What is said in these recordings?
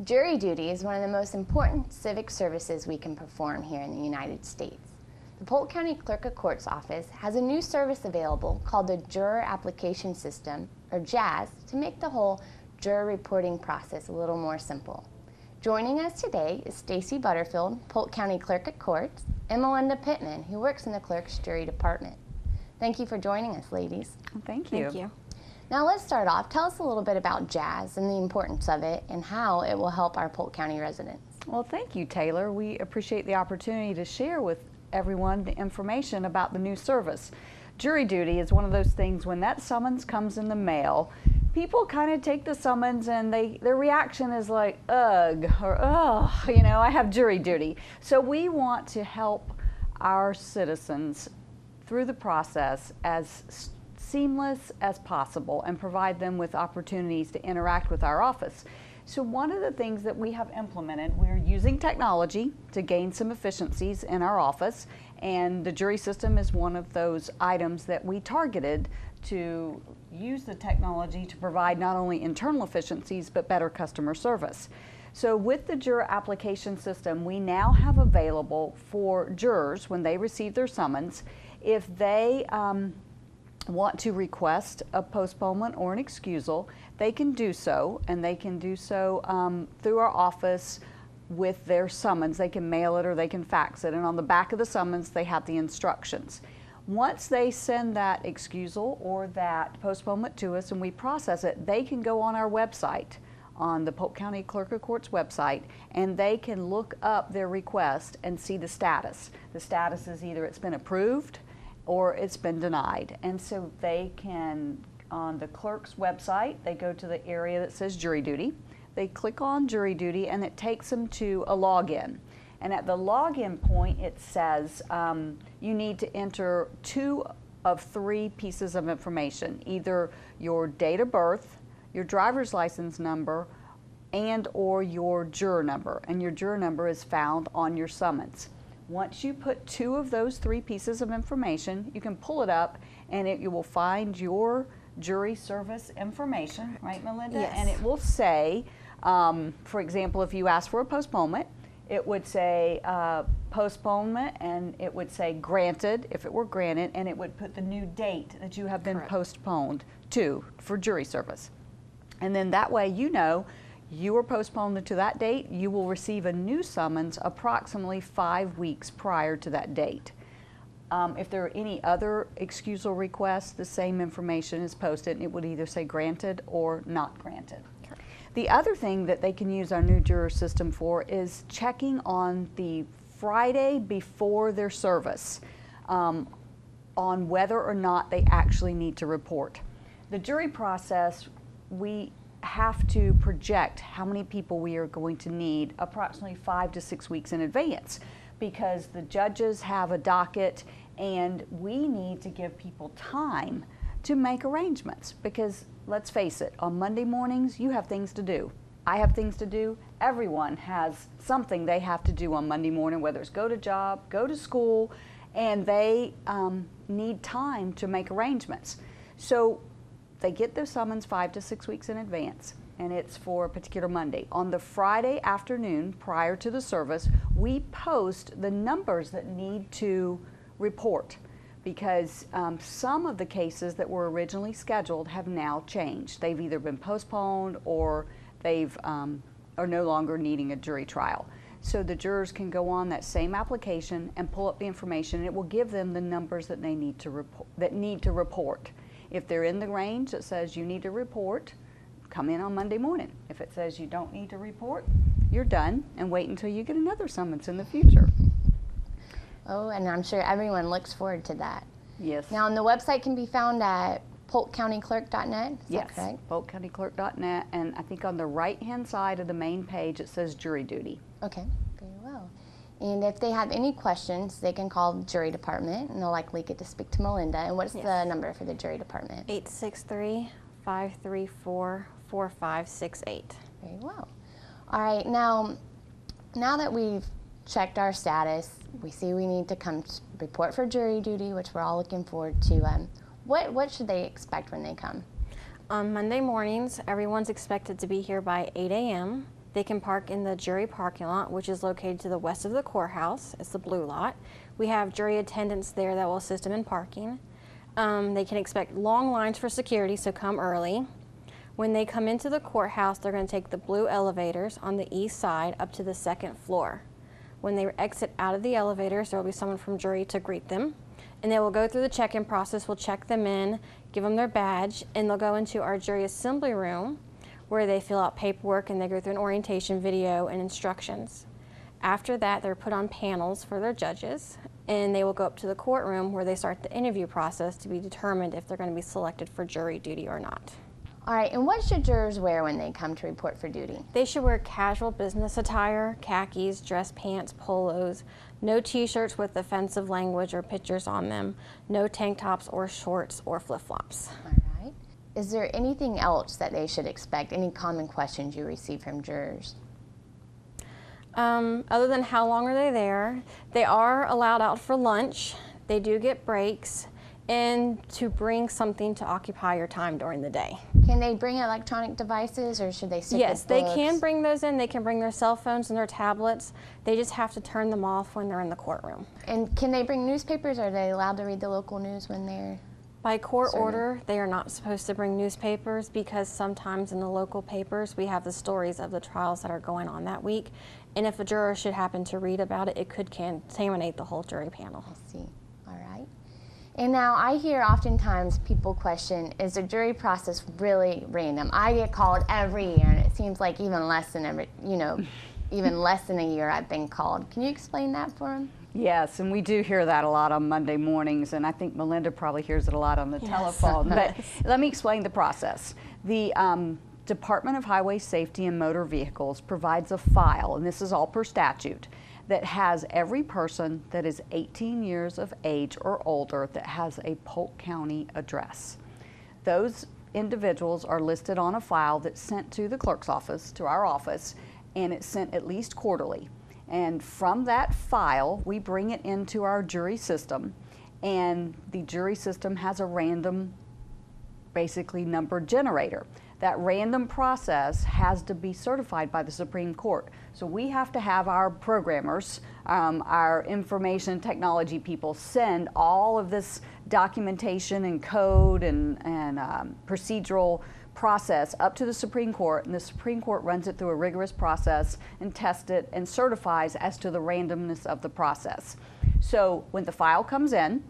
Jury duty is one of the most important civic services we can perform here in the United States. The Polk County Clerk of Courts office has a new service available called the Juror Application System, or JAS, to make the whole juror reporting process a little more simple. Joining us today is Stacy Butterfield, Polk County Clerk of Courts, and Melinda Pittman, who works in the clerk's jury department. Thank you for joining us, ladies. Thank you. Thank you. Now let's start off. Tell us a little bit about JAS and the importance of it and how it will help our Polk County residents. Well, thank you, Taylor. We appreciate the opportunity to share with everyone the information about the new service. Jury duty is one of those things when that summons comes in the mail, people kind of take the summons and their reaction is like, ugh, or oh, you know, I have jury duty. So we want to help our citizens through the process as seamless as possible and provide them with opportunities to interact with our office. So one of the things that we have implemented, we're using technology to gain some efficiencies in our office, and the jury system is one of those items that we targeted to use the technology to provide not only internal efficiencies but better customer service. So with the Juror Application System, we now have available for jurors when they receive their summons, if they want to request a postponement or an excusal, they can do so, and they can do so through our office with their summons. They can mail it or they can fax it, and on the back of the summons they have the instructions. Once they send that excusal or that postponement to us and we process it, they can go on our website, on the Polk County Clerk of Courts website, and they can look up their request and see the status. The status is either it's been approved or it's been denied. And so they can, on the clerk's website, they go to the area that says jury duty. They click on jury duty and it takes them to a login. And at the login point it says you need to enter 2 of 3 pieces of information, either your date of birth, your driver's license number, and or your juror number. And your juror number is found on your summons. Once you put 2 of those 3 pieces of information, you can pull it up and you will find your jury service information, right, Melinda? Yes. And it will say, for example, if you ask for a postponement, it would say postponement, and it would say granted if it were granted, and it would put the new date that you have been Correct. postponed to for jury service. And then that way you know you were postponed to that date, you will receive a new summons approximately 5 weeks prior to that date. If there are any other excusal requests, the same information is posted and it would either say granted or not granted. Correct. The other thing that they can use our new juror system for is checking on the Friday before their service on whether or not they actually need to report. The jury process, we have to project how many people we are going to need approximately 5 to 6 weeks in advance, because the judges have a docket and we need to give people time to make arrangements, because let's face it, on Monday mornings you have things to do. I have things to do. Everyone has something they have to do on Monday morning, whether it's go to job, go to school, and they need time to make arrangements. So they get their summons 5 to 6 weeks in advance, and it's for a particular Monday. On the Friday afternoon prior to the service, we post the numbers that need to report, because some of the cases that were originally scheduled have now changed. They've either been postponed or they've are no longer needing a jury trial. So the jurors can go on that same application and pull up the information, and it will give them the numbers that they need to report. If they're in the range that says you need to report, come in on Monday morning. If it says you don't need to report, you're done, and wait until you get another summons in the future. Oh, and I'm sure everyone looks forward to that. Yes. Now, and the website can be found at polkcountyclerk.net, is Yes, that correct? polkcountyclerk.net, and I think on the right-hand side of the main page it says jury duty. Okay, very well. And if they have any questions, they can call the jury department, and they'll likely get to speak to Melinda. And what's the number for the jury department? 863-534-4568. Very well. All right, now that we've checked our status, we see we need to come report for jury duty, which we're all looking forward to. What should they expect when they come? On Monday mornings, everyone's expected to be here by 8 a.m. They can park in the jury parking lot, which is located to the west of the courthouse. It's the blue lot. We have jury attendants there that will assist them in parking. They can expect long lines for security, so come early. When they come into the courthouse, they're going to take the blue elevators on the east side up to the second floor. When they exit out of the elevators, there will be someone from jury to greet them. And they will go through the check-in process. We'll check them in, give them their badge, and they'll go into our jury assembly room where they fill out paperwork and they go through an orientation video and instructions. After that, they're put on panels for their judges, and they will go up to the courtroom where they start the interview process to be determined if they're going to be selected for jury duty or not. All right, and what should jurors wear when they come to report for duty? They should wear casual business attire, khakis, dress pants, polos, no t-shirts with offensive language or pictures on them, no tank tops or shorts or flip-flops. All right. Is there anything else that they should expect? Any common questions you receive from jurors? Other than how long are they there, they are allowed out for lunch. They do get breaks, and to bring something to occupy your time during the day. Can they bring electronic devices, or should they stick Yes, with they books? can bring those in. They can bring their cell phones and their tablets. They just have to turn them off when they're in the courtroom. And can they bring newspapers, or are they allowed to read the local news when they're... By court Certainly. order, they are not supposed to bring newspapers because sometimes in the local papers we have the stories of the trials that are going on that week. And if a juror should happen to read about it, it could contaminate the whole jury panel. I see. All right. And now I hear oftentimes people question, is the jury process really random? I get called every year, and it seems like even less than even less than a year I've been called. Can you explain that for them? Yes, and we do hear that a lot on Monday mornings, and I think Melinda probably hears it a lot on the telephone. But let me explain the process. The Department of Highway Safety and Motor Vehicles provides a file, and this is all per statute, that has every person that is 18 years of age or older that has a Polk County address. Those individuals are listed on a file that's sent to the clerk's office, to our office, and it's sent at least quarterly. And from that file, we bring it into our jury system, and the jury system has a random, basically numbered generator. That random process has to be certified by the Supreme Court. So we have to have our programmers, our information technology people send all of this documentation and code and procedural process up to the Supreme Court, and the Supreme Court runs it through a rigorous process and tests it and certifies as to the randomness of the process. So when the file comes in,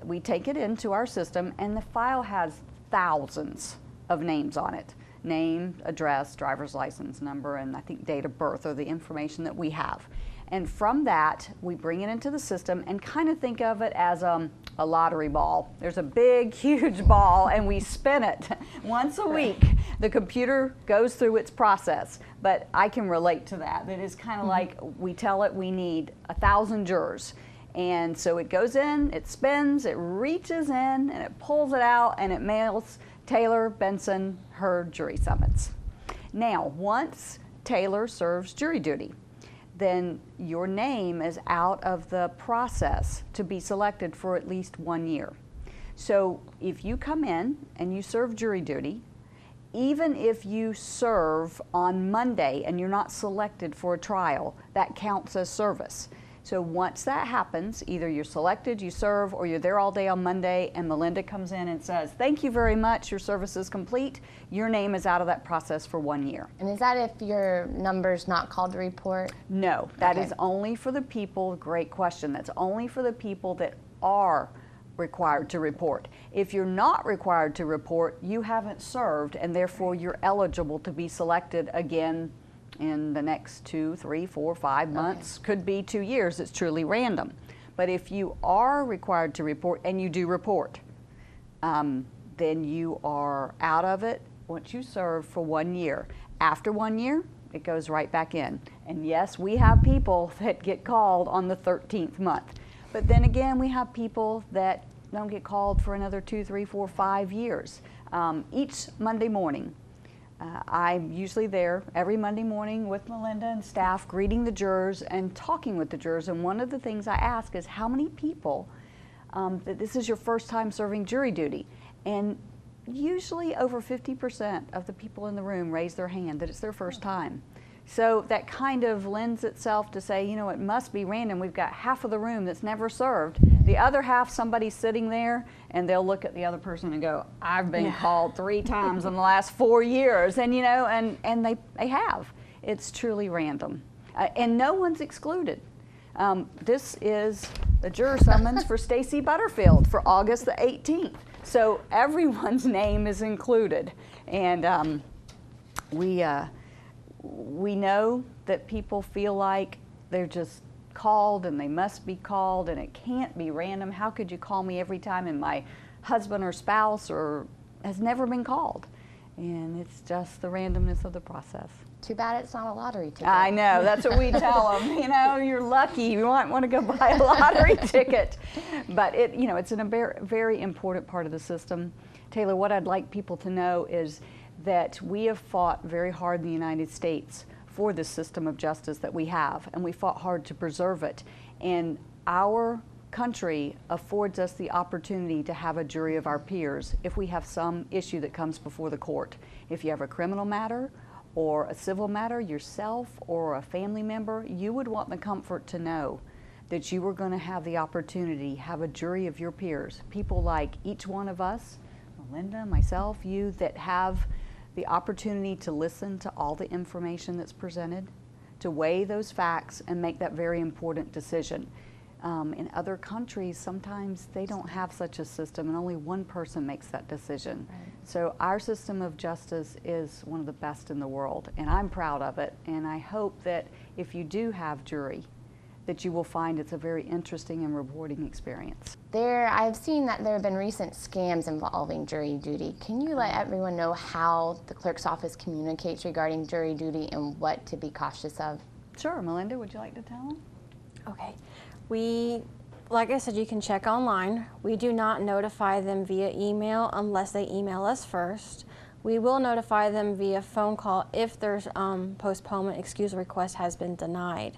we take it into our system, and the file has thousands of names on it. Name, address, driver's license number, and I think date of birth are the information that we have. And from that, we bring it into the system and kind of think of it as a lottery ball. There's a big, huge ball, and we spin it once a week. The computer goes through its process, but I can relate to that. It is kind of like we tell it we need 1,000 jurors. And so it goes in, it spins, it reaches in, and it pulls it out, and it mails Taylor Benson her jury summons. Now, once Taylor serves jury duty, then your name is out of the process to be selected for at least 1 year. So if you come in and you serve jury duty, even if you serve on Monday and you're not selected for a trial, that counts as service. So once that happens, either you're selected, you serve, or you're there all day on Monday and Melinda comes in and says, "Thank you very much, your service is complete," your name is out of that process for 1 year. And is that if your number's not called to report? No, that Okay. is only for the people, great question, that's only for the people that are required to report. If you're not required to report, you haven't served, and therefore you're eligible to be selected again in the next 2, 3, 4, 5 months. Could be 2 years. It's truly random. But if you are required to report, and you do report, then you are out of it once you serve for 1 year. After 1 year, it goes right back in. And yes, we have people that get called on the 13th month. But then again, we have people that don't get called for another 2, 3, 4, 5 years. Each Monday morning, I'm usually there every Monday morning with Melinda and staff, greeting the jurors and talking with the jurors. And one of the things I ask is, how many people that this is your first time serving jury duty? And usually over 50% of the people in the room raise their hand that it's their first time. So that kind of lends itself to say, you know, it must be random. We've got half of the room that's never served. The other half, somebody's sitting there, and they'll look at the other person and go, I've been called 3 times in the last 4 years. And, you know, and they have. It's truly random. And no one's excluded. This is the juror summons for Stacy Butterfield for August the 18th. So everyone's name is included. And we know that people feel like they're just called and they must be called and it can't be random. How could you call me every time and my husband or spouse has never been called? And it's just the randomness of the process. Too bad it's not a lottery ticket. I know, that's what we tell them. You know, you're lucky. You might want to go buy a lottery ticket. But you know, it's a very important part of the system. Taylor, what I'd like people to know is that we have fought very hard in the United States for this system of justice that we have, and we fought hard to preserve it. And our country affords us the opportunity to have a jury of our peers if we have some issue that comes before the court. If you have a criminal matter or a civil matter yourself or a family member, you would want the comfort to know that you were going to have the opportunity to have a jury of your peers, people like each one of us, Melinda, myself, you, that have the opportunity to listen to all the information that's presented, to weigh those facts and make that very important decision. In other countries, sometimes they don't have such a system and only one person makes that decision. Right. So our system of justice is one of the best in the world, and I'm proud of it. And I hope that if you do have jury, that you will find it's a very interesting and rewarding experience. I've seen that there have been recent scams involving jury duty. Can you let everyone know how the clerk's office communicates regarding jury duty and what to be cautious of? Sure. Melinda, would you like to tell them? Okay. Like I said, you can check online. We do not notify them via email unless they email us first. We will notify them via phone call if their postponement excusal request has been denied.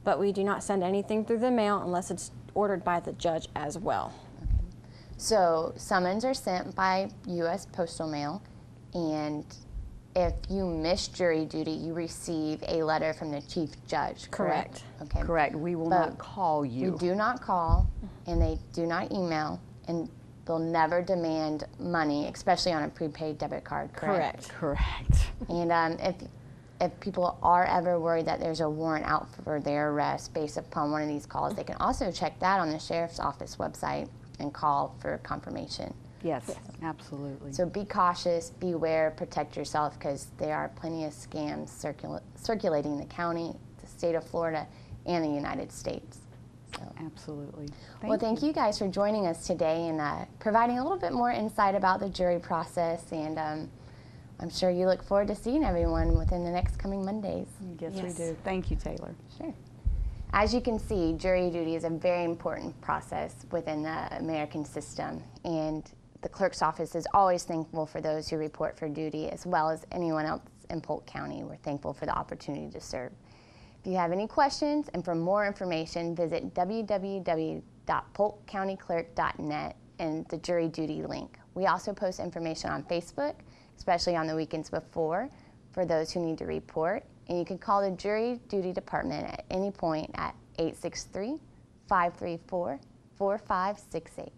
But we do not send anything through the mail unless it's ordered by the judge as well. Okay. So summons are sent by U.S. postal mail, and if you miss jury duty, you receive a letter from the chief judge, correct? Okay. Correct. We will not call you. We do not call, and they do not email, and they'll never demand money, especially on a prepaid debit card, correct? Correct. And if people are ever worried that there's a warrant out for their arrest based upon one of these calls, they can also check that on the Sheriff's Office website and call for confirmation. Yes, absolutely. So be cautious, beware, protect yourself, because there are plenty of scams circulating the county, the state of Florida, and the United States. So. Absolutely. Thank you guys for joining us today and providing a little bit more insight about the jury process, and I'm sure you look forward to seeing everyone within the next coming Mondays. Yes, we do. Thank you, Taylor. Sure. As you can see, jury duty is a very important process within the American system, and the clerk's office is always thankful for those who report for duty, as well as anyone else in Polk County. We're thankful for the opportunity to serve. If you have any questions and for more information, visit www.polkcountyclerk.net and the jury duty link. We also post information on Facebook, especially on the weekends before, for those who need to report. And you can call the jury duty department at any point at 863-534-4568.